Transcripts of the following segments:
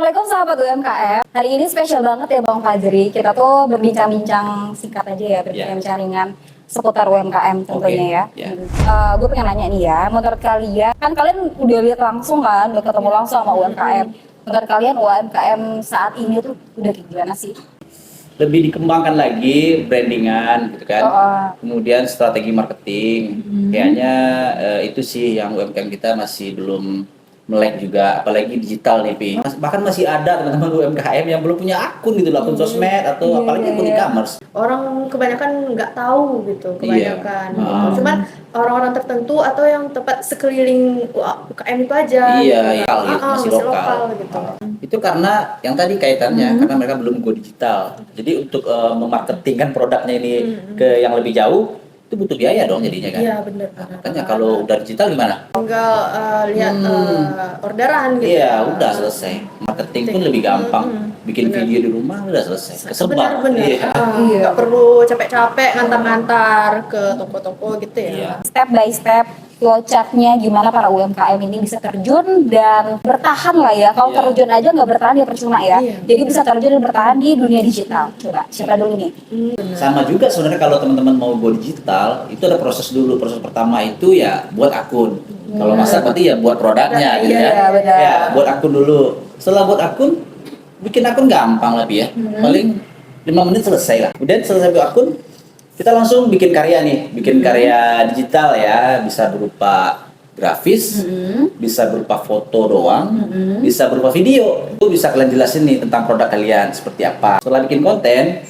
Assalamualaikum sahabat UMKM. Hari ini spesial banget ya Bang Fajri. Kita tuh berbincang-bincang singkat aja ya, berbincang ringan seputar UMKM tentunya ya. Gue pengen nanya nih ya, menurut kalian, kan kalian udah lihat langsung kan, udah ketemu langsung sama UMKM. Menurut kalian UMKM saat ini tuh udah gimana sih? Lebih dikembangkan lagi brandingan gitu kan, kemudian strategi marketing. Kayaknya itu sih yang UMKM kita masih belum melek juga, apalagi digital nih Pi. Bahkan masih ada teman-teman UMKM yang belum punya akun gitu, akun sosmed atau apalagi akun e-commerce. Orang kebanyakan nggak tahu gitu, kebanyakan gitu. Cuman orang-orang tertentu atau yang tepat sekeliling UMKM itu aja gitu. Masih lokal gitu. Itu karena yang tadi kaitannya karena mereka belum go digital. Jadi untuk memarketingkan produknya ini ke yang lebih jauh itu butuh biaya dong jadinya kan. Iya benar. Makanya kalau udah digital gimana? Tinggal lihat orderan gitu. Iya, udah selesai. Marketing pun lebih gampang. Bikin video di rumah udah selesai. Kesebar. Benar. Nggak perlu capek-capek ngantar-ngantar ke toko-toko gitu ya. Iya. Step by step flowchart-nya gimana para UMKM ini bisa terjun dan bertahan lah ya. Kalau terjun aja nggak bertahan ya percuma ya. Jadi bisa terjun dan bertahan di dunia digital. Coba siapa dulu nih? Sama juga sebenarnya kalau teman-teman mau go digital, itu ada proses dulu. Proses pertama itu ya buat akun. Kalau masak berarti ya buat produknya gitu ya. Ya, buat akun dulu. Setelah buat akun, bikin akun gampang lebih ya. Paling 5 menit selesai lah. Kemudian selesai buat akun, kita langsung bikin karya nih, bikin karya digital ya, bisa berupa grafis, bisa berupa foto doang, bisa berupa video. Itu bisa kalian jelasin nih tentang produk kalian seperti apa. Setelah bikin konten,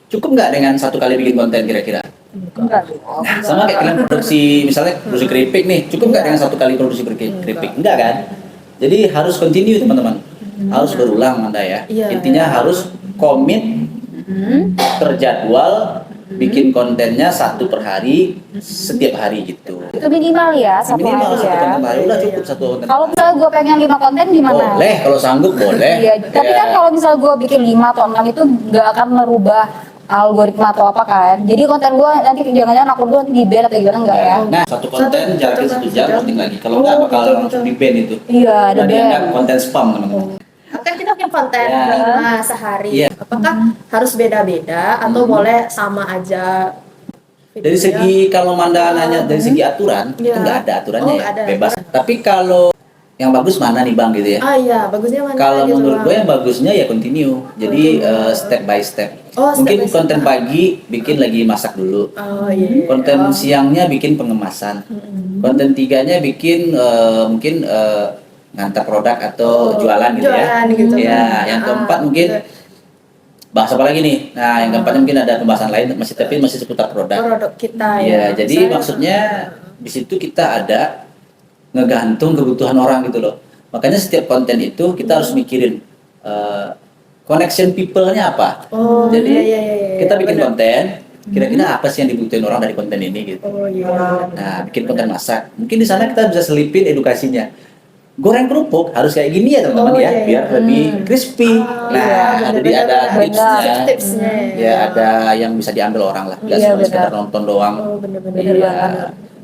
cukup nggak dengan satu kali bikin konten kira-kira? Enggak. Nah, sama kayak kalian produksi, misalnya produksi keripik nih, cukup nggak dengan satu kali produksi keripik? Enggak kan? Jadi harus continue teman-teman, harus berulang Anda ya. Intinya harus komit, terjadwal, bikin kontennya 1 per hari, setiap hari gitu. Itu minimal ya, satu Minimal hari 1 ya. konten per hari, udah cukup 1 konten. Kalau misalnya gue pengen 5 konten gimana? Boleh, kalau sanggup boleh. Iya, tapi kan kalau misalnya gue bikin 5 atau 6 itu nggak akan merubah algoritma atau apa kan. Jadi konten gue nanti jangan-jangan akun gue di ban atau gimana enggak ya? Nah, satu konten jaraknya 1 jam posting lagi. Kalau nggak bakal langsung di ban itu. Iya, ada Nah, ban. dianggap konten spam teman-teman. Kan kita bikin konten 5 sehari. Iya. Apakah harus beda-beda atau boleh sama aja? Dari segi kalau Manda nanya dari segi aturan, itu nggak ada aturannya ya, bebas. Tapi kalau yang bagus mana nih Bang gitu ya? Iya, bagusnya mana? Kalau gitu, menurut Bang? gue yang bagusnya ya continue. Jadi step by step. Mungkin Step by step. konten pagi bikin lagi masak dulu. Iya. Konten siangnya bikin pengemasan. Konten tiganya bikin mungkin ngantar produk atau jualan gitu ya. Gitu, Ya, yang keempat mungkin bahas apa lagi nih? Nah, yang keempatnya mungkin ada pembahasan lain tapi masih seputar produk kita ya. Jadi maksudnya di situ kita ada ngegantung kebutuhan orang gitu loh. Makanya setiap konten itu kita harus mikirin connection people-nya apa. Jadi kita bikin konten, kira-kira apa sih yang dibutuhin orang dari konten ini gitu. Nah, bikin konten masak. Mungkin di sana kita bisa selipin edukasinya. Goreng kerupuk harus kayak gini ya teman-teman ya, biar lebih crispy. Jadi ada tipsnya. Ya, ada yang bisa diambil orang lah. Nggak cuma sekedar nonton doang. Bener.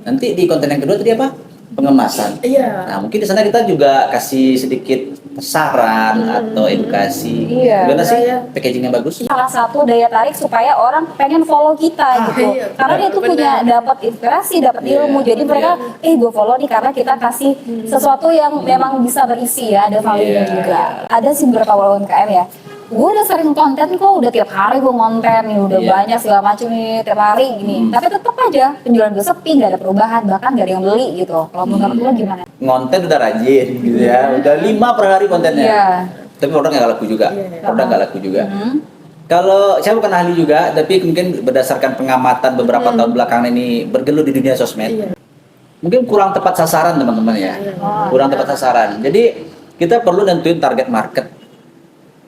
Nanti di konten yang kedua tadi apa? Pengemasan. Nah, mungkin di sana kita juga kasih sedikit saran atau edukasi. Gimana sih packaging yang bagus? Salah satu daya tarik supaya orang pengen follow kita gitu. Karena dia tuh punya dapat inspirasi, dapat ilmu. Jadi mereka, gue follow nih karena kita kasih sesuatu yang memang bisa berisi ya, ada value juga. Ada sih beberapa UMKM ya. Gue udah sering konten kok, udah tiap hari gue konten nih, udah banyak segala macam nih tiap hari gini. Tapi tetap aja penjualan gue sepi, nggak ada perubahan, bahkan nggak ada yang beli gitu. Kalau menurut lo gimana? Ngonten udah rajin gitu ya, udah 5 per hari kontennya. Tapi produk nggak laku juga, Kalau saya bukan ahli juga, tapi mungkin berdasarkan pengamatan beberapa tahun belakangan ini bergelut di dunia sosmed, mungkin kurang tepat sasaran teman-teman ya, kurang tepat sasaran. Jadi kita perlu nentuin target market.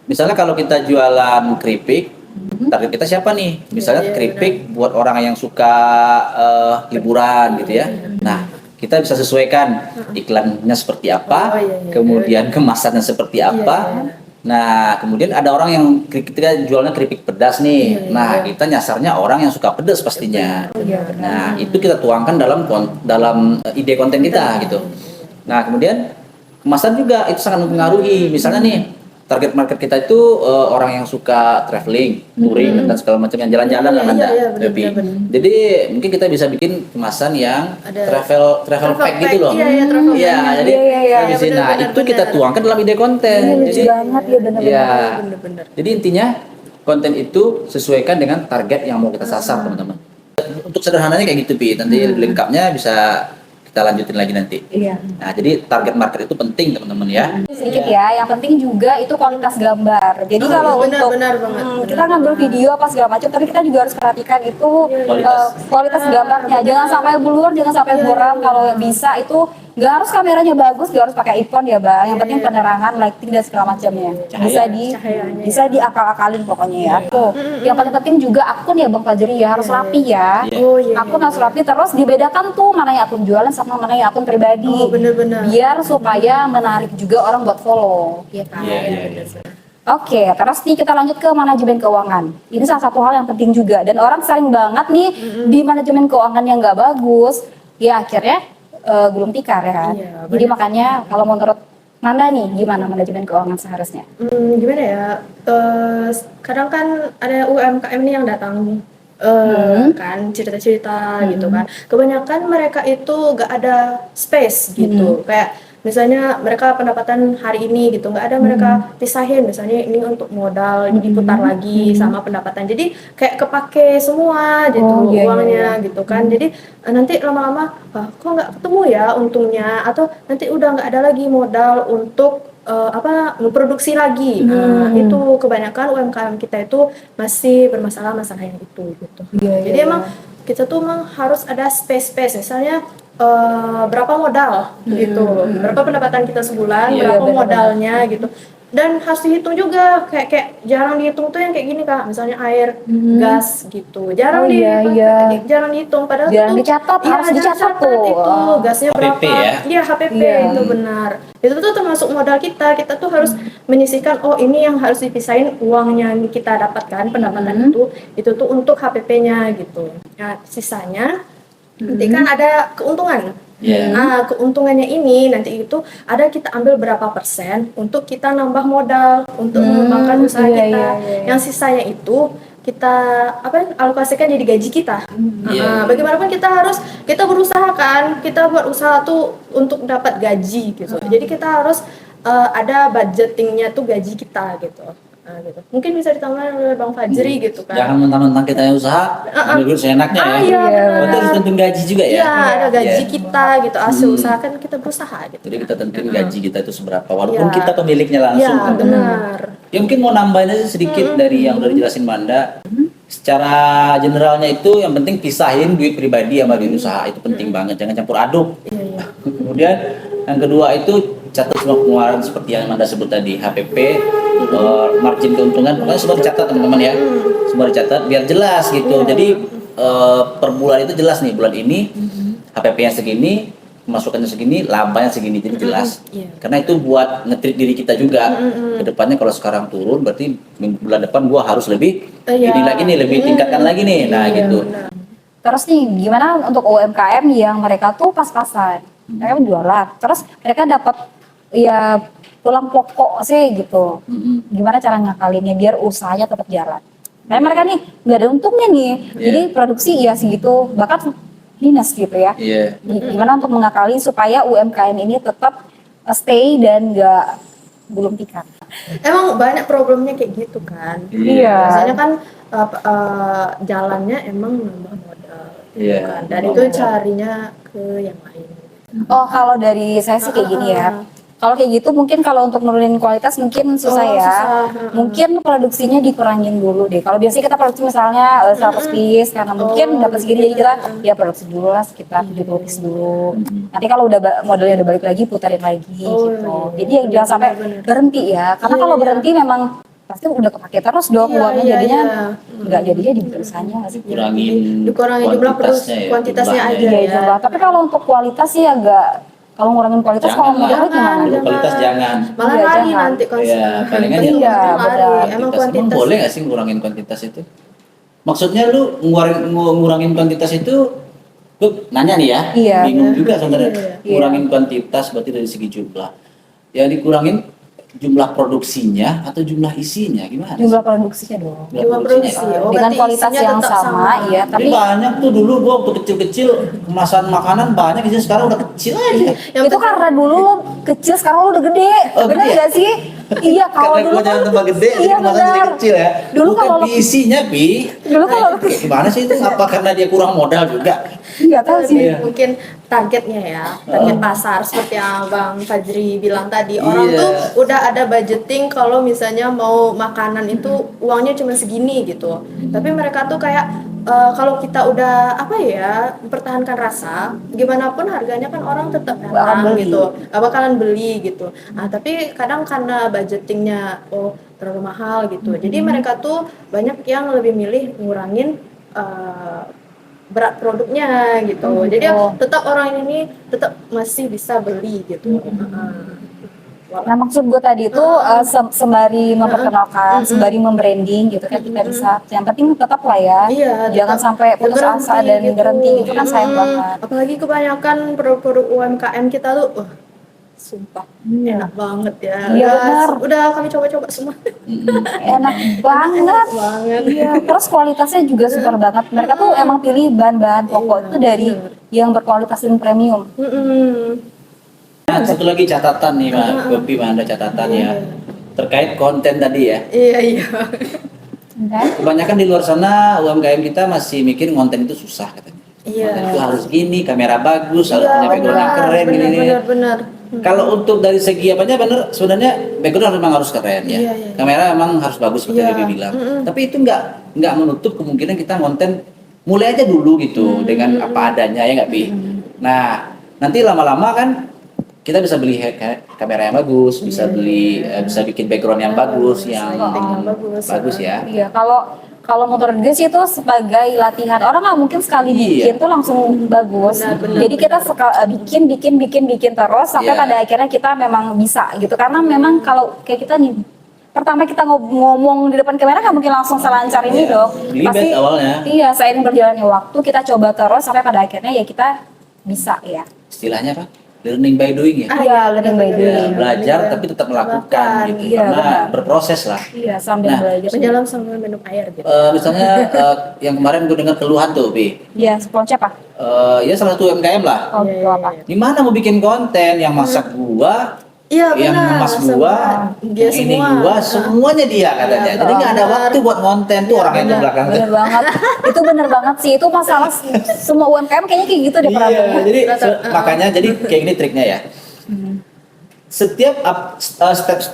Misalnya kalau kita jualan keripik, target kita siapa nih? Misalnya keripik buat orang yang suka liburan gitu ya. Nah, kita bisa sesuaikan iklannya seperti apa, kemudian kemasannya seperti apa. Nah, kemudian ada orang yang kita jualnya keripik pedas nih. Nah, kita nyasarnya orang yang suka pedas pastinya. Nah, itu kita tuangkan dalam ide konten kita gitu. Nah, kemudian kemasan juga itu sangat mempengaruhi. Misalnya nih, target market kita itu orang yang suka traveling, touring dan segala macam yang jalan-jalan lah Nanda. benar. Jadi mungkin kita bisa bikin kemasan yang Ada travel pack gitu loh. Iya, travel pack. Jadi Iya, di sini. Nah, benar, itu kita benar. tuangkan dalam ide konten. Ini lucu Jadi banget ya benar-benar. ya. Bener-bener. Jadi intinya konten itu sesuaikan dengan target yang mau kita sasar, teman-teman. Untuk sederhananya kayak gitu, Pi. Nanti lengkapnya bisa kita lanjutin lagi nanti. Iya. Nah, jadi target market itu penting, teman-teman ya. Sedikit ya, yang penting juga itu kualitas gambar. Jadi kalau benar, untuk benar banget, kita ngambil video apa segala macam, tapi kita juga harus perhatikan itu Kualitas. kualitas gambarnya. Jangan sampai blur, jangan sampai buram. Kalau bisa itu nggak harus kameranya bagus, nggak harus pakai iPhone ya bang. Yang penting penerangan, lighting dan segala macamnya. Cahayanya. Bisa diakal-akalin pokoknya ya. Tuh. Yang paling penting juga akun ya bang Fajri ya harus rapi ya. Oh iya. Akun harus rapi, terus dibedakan tuh mana yang akun jualan sama mana yang akun pribadi. Oh, bener-bener. Biar supaya menarik juga orang buat follow. Iya kan? Iya. Oke, terus nih kita lanjut ke manajemen keuangan. Ini salah satu hal yang penting juga. Dan orang sering banget nih di manajemen keuangan yang nggak bagus, ya akhirnya gulung tikar ya kan. Iya, Jadi banyak. makanya kalau menurut Nanda nih, gimana manajemen keuangan seharusnya? Gimana ya? Kadang kan ada UMKM nih yang datang kan cerita-cerita gitu kan. Kebanyakan mereka itu gak ada space gitu. Kayak misalnya mereka pendapatan hari ini gitu, nggak ada mereka pisahin misalnya ini untuk modal diputar lagi sama pendapatan. Jadi kayak kepake semua gitu Oh, iya, uangnya iya. gitu kan. Jadi nanti lama-lama kok nggak ketemu ya untungnya, atau nanti udah nggak ada lagi modal untuk ngeproduksi lagi. Nah, itu kebanyakan UMKM kita itu masih bermasalah masalah yang itu gitu. Iya, Jadi iya. emang kita tuh emang harus ada space misalnya berapa modal gitu, berapa pendapatan kita sebulan, Iya, berapa benar-benar. modalnya gitu. Dan harus dihitung juga, kayak jarang dihitung tuh yang kayak gini Kak, misalnya air, gas gitu, jarang Oh, iya, iya. jarang dihitung, padahal Jarang itu dicatat, iya, harus jarang dicatat dicatat tuh. itu gasnya HPP berapa, ya? iya HPP Iya. itu benar. Itu tuh termasuk modal kita tuh harus menyisihkan, oh ini yang harus dipisahin uangnya yang kita dapatkan pendapatan itu tuh untuk HPP-nya gitu. Nah sisanya nanti kan ada keuntungan. Iya. Nah, keuntungannya ini nanti itu ada kita ambil berapa persen untuk kita nambah modal untuk mengembangkan usaha iya, kita. iya. Yang sisanya itu kita alokasikan jadi gaji kita. Iya. Bagaimanapun kita berusaha kan, kita buat usaha tuh untuk dapat gaji gitu. Jadi kita harus ada budgetingnya tuh gaji kita gitu. Nah, gitu. Mungkin bisa ditambah oleh Bang Fajri gitu kan. Jangan mentang-mentang kita yang usaha, ambil duit seenaknya ya. Iya, benar. Kita harus tentuin gaji juga ya. Iya, ada gaji Iya. kita gitu. Hasil usaha kan kita berusaha gitu. Jadi kita tentuin gaji kita itu seberapa, walaupun Iya. kita pemiliknya Iya, langsung. kan. benar. Ya mungkin mau nambahin aja sedikit dari yang udah dijelasin Manda. Secara generalnya itu yang penting pisahin duit pribadi sama duit usaha, itu penting banget, jangan campur aduk. Iya. Kemudian yang kedua itu catat semua pengeluaran seperti yang Manda sebut tadi, HPP, margin keuntungan, pokoknya semua dicatat teman-teman ya, semua dicatat biar jelas gitu. Jadi per bulan itu jelas nih, bulan ini HPP-nya segini, pemasukannya segini, labanya segini, jadi jelas. Iya. Karena itu buat nge-treat diri kita juga. Kedepannya kalau sekarang turun, berarti bulan depan gua harus lebih Iya. ini lagi nih, lebih tingkatkan lagi nih. Nah Iya, gitu. benar. Terus nih, gimana untuk UMKM yang mereka tuh pas-pasan, mereka jualan, terus mereka dapat ya tulang pokok sih gitu. Gimana cara ngakalinnya biar usahanya tetap jalan? Karena mereka nih nggak ada untungnya nih, jadi produksi ya segitu, bahkan minus gitu ya. Iya. Gimana untuk mengakali supaya UMKM ini tetap stay dan nggak gulung tikar? Emang banyak problemnya kayak gitu kan. Iya. Biasanya kan jalannya emang nambah modal gitu Iya. kan. Dan itu carinya ke yang lain. Oh, kalau dari saya sih kayak gini ya. Kalau kayak gitu mungkin kalau untuk nurunin kualitas mungkin susah ya. Susah. Mungkin produksinya dikurangin dulu deh. Kalau biasanya kita produksi misalnya 100 piece karena mungkin dapat segini jadi kita ya produksi dulu lah sekitar 70 piece dulu. Nanti kalau udah modelnya udah balik lagi putarin lagi gitu. Jadi yang jangan sampai berhenti ya. Karena kalau berhenti memang pasti udah kepake terus dong Iya, uangnya iya, jadinya iya. nggak jadinya di perusahaannya nggak sih? Dikurangi jumlah kuantitasnya aja Iya, ya. jumlah. Tapi kalau untuk kualitas sih agak kalau ngurangin kualitas Jangan kalau lah. menurut gimana? Kalau kualitas jangan. Malah Iya, lari jangan. nanti konsumen. Iya, palingan Iya, ya lari. benar. Emang Emang kuantitas. boleh nggak sih ngurangin kuantitas itu? Maksudnya lu ngurangin kuantitas itu, lu nanya nih ya, Iya. bingung juga sebenarnya. Iya. Ngurangin kuantitas berarti dari segi jumlah. Ya dikurangin jumlah produksinya atau jumlah isinya gimana? Jumlah produksinya dong. Jumlah produksinya produksi. ya? Oh, Dengan berarti kualitas isinya yang tetap sama, iya. Tapi Tapi banyak tuh dulu gua waktu kecil-kecil kemasan makanan banyak sih sekarang udah kecil aja. itu karena dulu lo kecil, sekarang lo udah gede. Oh, Bener gede ya? nggak sih? Iya, kalau Karena dulu gua jangan tambah gede, jadi iya kemasan jadi benar. kecil ya. Dulu Bukan kalau Pi, isinya Pi. Dulu kalau lo Gimana sih itu? Apa karena dia kurang modal juga? nggak tahu sih. Iya. mungkin targetnya ya, target pasar seperti yang Bang Fajri bilang tadi. Orang Iya. tuh udah ada budgeting kalau misalnya mau makanan itu uangnya cuma segini gitu. Tapi mereka tuh kayak kalau kita udah apa ya mempertahankan rasa, gimana pun harganya kan orang tetap Bakalan datang beli. gitu, bakalan beli gitu. Nah tapi kadang karena budgetingnya terlalu mahal gitu, jadi mereka tuh banyak yang lebih milih ngurangin berat produknya gitu. Jadi tetap orang ini tetap masih bisa beli gitu. Nah, maksud gue tadi itu sembari memperkenalkan, sembari membranding gitu kan, kita bisa. Yang penting tetap lah ya. Iya, Jangan tetap sampai putus berhenti asa dan gitu. berhenti itu kan sayang banget. Apalagi kebanyakan produk-produk UMKM kita tuh, sumpah enak banget ya. Iya, benar. Udah kami coba-coba semua. Enak banget. Enak banget. Iya, terus kualitasnya juga super banget. Mereka tuh emang pilih bahan-bahan pokok itu dari yang berkualitas dan premium. Nah, satu lagi catatan nih Mbak Gopi, ada catatan ya terkait konten tadi ya. Iya, iya. Kan? Kebanyakan di luar sana UMKM kita masih mikir konten itu susah katanya. Iya. Konten itu harus gini, kamera bagus, harus punya background yang keren, benar, gini. benar. Kalau untuk dari segi apanya bener, sebenarnya background memang harus keren ya. Iya, iya. Kamera memang harus bagus seperti Iya. Bibi bilang. Tapi itu nggak menutup kemungkinan kita konten mulai aja dulu gitu dengan apa adanya ya nggak Bi. Nah nanti lama-lama kan kita bisa beli kamera yang bagus, bisa beli bisa bikin background yang bagus, yang bagus ya. Iya, kalau motor gede sih itu sebagai latihan. Orang nggak mungkin sekali bikin tuh langsung bagus. Jadi kita bikin terus sampai Iya. pada akhirnya kita memang bisa gitu. Karena memang kalau kayak kita nih, pertama kita ngomong di depan kamera nggak mungkin langsung selancar ini Iya. dong. Belibet awalnya. Iya, seiring berjalannya waktu kita coba terus sampai pada akhirnya ya kita bisa ya. Istilahnya apa? Learning by doing ya. Iya, learning by Ya, doing. belajar tapi tetap melakukan gitu Iya, karena benar. berproses lah. Iya, sambil Nah, belajar. Menyelam sambil minum air gitu. Misalnya yang kemarin gue dengar keluhan tuh, Bi. Iya, sponsor apa? Ya salah satu UMKM lah. Oh, itu apa? Gimana mau bikin konten yang masak gua, Iya, yang benar. ngemas Semua gua, dia yang ini semua. gua, semuanya dia katanya. Jadi nggak ada waktu buat konten tuh orang yang di belakang tuh. Bener banget. Itu bener banget sih. Itu masalah semua UMKM kayaknya kayak gitu deh Iya, problemnya. jadi makanya jadi kayak gini triknya ya. Setiap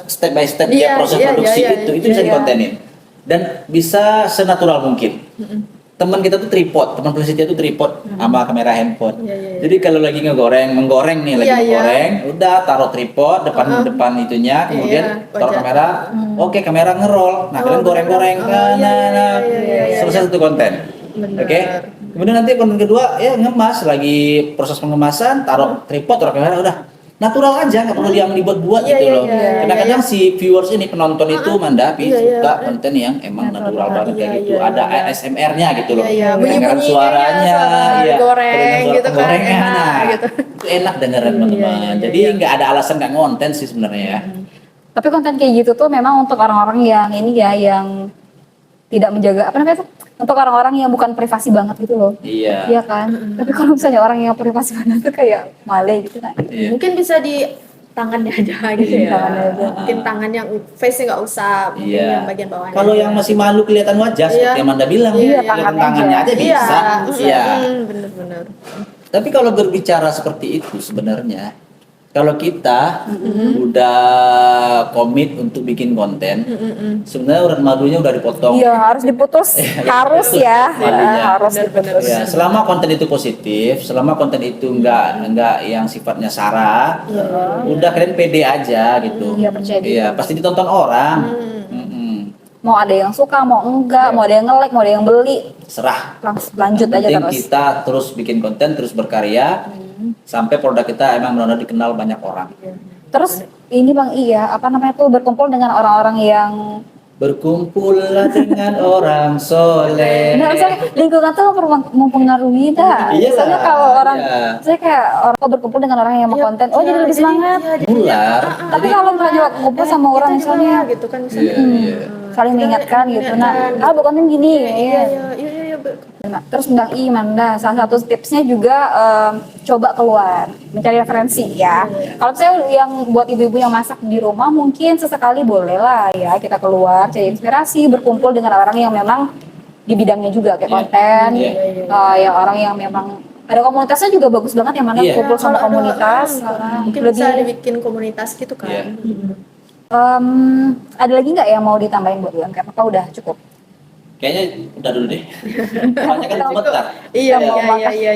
step by step Iya, ya proses iya, produksi iya, itu bisa iya. dikontenin dan bisa senatural mungkin. Teman kita tuh tripod, teman peneliti itu tripod sama kamera handphone. Iya, iya, iya. Jadi kalau lagi menggoreng nih, lagi Iya, iya. menggoreng, udah taruh tripod depan itunya, kemudian taruh wajah. kamera, oke kamera ngerol, nah kalian goreng-goreng, selesai satu konten. Benar. Oke. Kemudian nanti konten kedua ya ngemas, lagi proses pengemasan, taruh tripod, taruh kamera, udah natural aja, nggak perlu yang dibuat-buat Iya, gitu iya, loh. iya, Kadang-kadang si viewers ini penonton itu Mandapi iya, iya. suka konten yang emang natural banget kayak Iya, gitu. iya, Ada iya. ASMR-nya gitu loh. Iya, iya. Kedengaran Bunyi-bunyinya, suaranya, suara iya. goreng Kedengaran suara gitu kan, penggorengan. enak Nah, gitu. itu enak dengeran teman-teman. iya, Jadi iya. nggak ada alasan nggak ngonten sih sebenarnya ya. Tapi konten kayak gitu tuh memang untuk orang-orang yang ini ya, yang tidak menjaga apa namanya tuh? Untuk orang-orang yang bukan privasi banget gitu loh. Iya. Iya kan? Tapi kalau misalnya orang yang privasi banget tuh kayak male gitu kan. Iya. Mungkin bisa di tangannya aja gitu Iya. ya. Tangannya aja. Mungkin tangan yang face nggak usah, mungkin Iya. yang bagian bawahnya. Kalau yang masih malu kelihatan wajah seperti Iya. yang Amanda bilang, Iya, kelihatan tangannya tangannya aja Iya, bisa. Iya. bener-bener. Tapi kalau berbicara seperti itu sebenarnya, kalau kita udah komit untuk bikin konten, sebenarnya urat malunya udah dipotong. Iya, harus diputus. Harus ya. Malunya. Harus diputus. Ya, selama konten itu positif, selama konten itu enggak yang sifatnya sara, udah kalian pede aja gitu. Iya, percaya diri. Iya, pasti ditonton orang. Mm-mm. Mau ada yang suka, mau enggak, mau ada yang nge-like, mau ada yang beli. Serah. Lanjut Yang aja penting terus. kita terus bikin konten, terus berkarya, sampai produk kita emang benar-benar dikenal banyak orang. Terus ini Bang, iya, apa namanya tuh berkumpul dengan orang-orang yang Berkumpullah dengan orang soleh. Nah, misalnya lingkungan tuh mempengaruhi dah. Iya Misalnya lah, kalau orang, iya. saya kayak orang kok berkumpul dengan orang yang mau konten, oh jadi lebih semangat. Nular. Tapi kalau misalnya ngumpul sama orang misalnya gitu kan misalnya. Iya. saling mengingatkan gitu. Nah, kalau berkonten gini, Iya. Nah, terus Bang Iman, nah salah satu tipsnya juga coba keluar, mencari referensi ya. Kalau saya yang buat ibu-ibu yang masak di rumah mungkin sesekali boleh lah ya kita keluar, cari inspirasi, berkumpul dengan orang yang memang di bidangnya juga kayak Iya. konten, Iya. yang orang yang memang ada komunitasnya juga bagus banget yang mana Iya. kumpul sama Kalau ada, komunitas. mungkin lebih bisa dibikin komunitas gitu kan. Iya. ada lagi nggak yang mau ditambahin buat UMKM? Apa udah cukup? Kayaknya udah dulu deh. Kebanyakan bentar. Iya.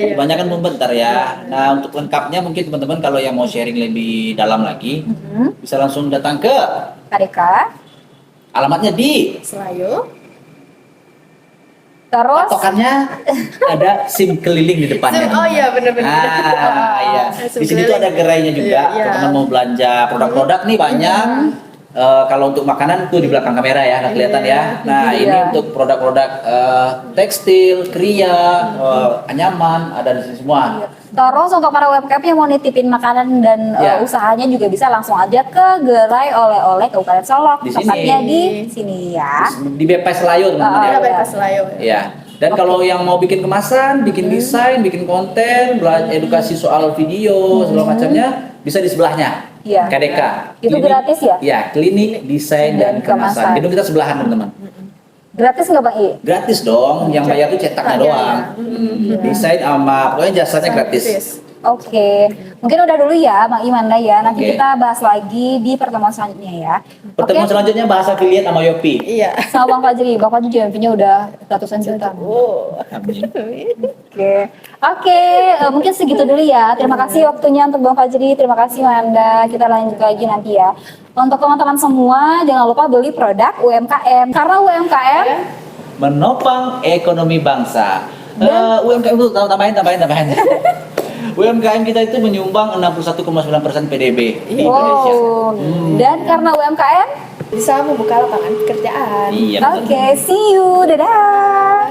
Kebanyakan bentar ya. Nah, untuk lengkapnya mungkin teman-teman kalau yang mau sharing lebih dalam lagi bisa langsung datang ke KDK. alamatnya di Selayu. Terus patokannya ada SIM keliling di depannya. Oh iya benar-benar. Iya. SIM Di sini tuh ada keliling. gerainya juga. Iya. Teman-teman mau belanja produk-produk nih banyak. Kalau untuk makanan tuh di belakang kamera ya, nggak kelihatan ya. Nah Iya. ini untuk produk-produk tekstil, kria, anyaman ada di sini semua. Terus untuk para UMKM yang mau nitipin makanan dan Ya. usahanya juga bisa langsung aja ke Gerai Oleh-oleh Kabupaten Solok. Di sini. Tempatnya di sini ya. Di BPS Layo teman-teman ya. Ada bypass Selayu. Ya. Dan kalau yang mau bikin kemasan, bikin desain, bikin konten, edukasi soal video, segala macamnya bisa di sebelahnya. Iya. KDK. Itu gratis ya? Iya, klinik desain dan Dan kemasan. kemasan. Gedung kita sebelahan teman-teman. Gratis nggak Bang I? Gratis dong, yang bayar tuh cetaknya doang. Desain sama pokoknya jasanya gratis. Oke, mungkin udah dulu ya Bang Imanda ya. Nanti Oke. kita bahas lagi di pertemuan selanjutnya ya. Pertemuan selanjutnya bahas affiliate sama Yopi. Iya. Sama Bang Fajri. Bang Fajri JMP-nya udah ratusan juta. Oh. Amin. Oke, mungkin segitu dulu ya. Terima kasih waktunya untuk Bang Fajri. Terima kasih Manda. Kita lanjut lagi nanti ya. Untuk teman-teman semua, jangan lupa beli produk UMKM. Karena UMKM Menopang ekonomi bangsa. Dan- UMKM itu tambahin. UMKM kita itu menyumbang 61,9% PDB di Indonesia. wow. Dan karena UMKM, Bisa membuka lapangan pekerjaan. Iya. betul. oke, see you. Dadah.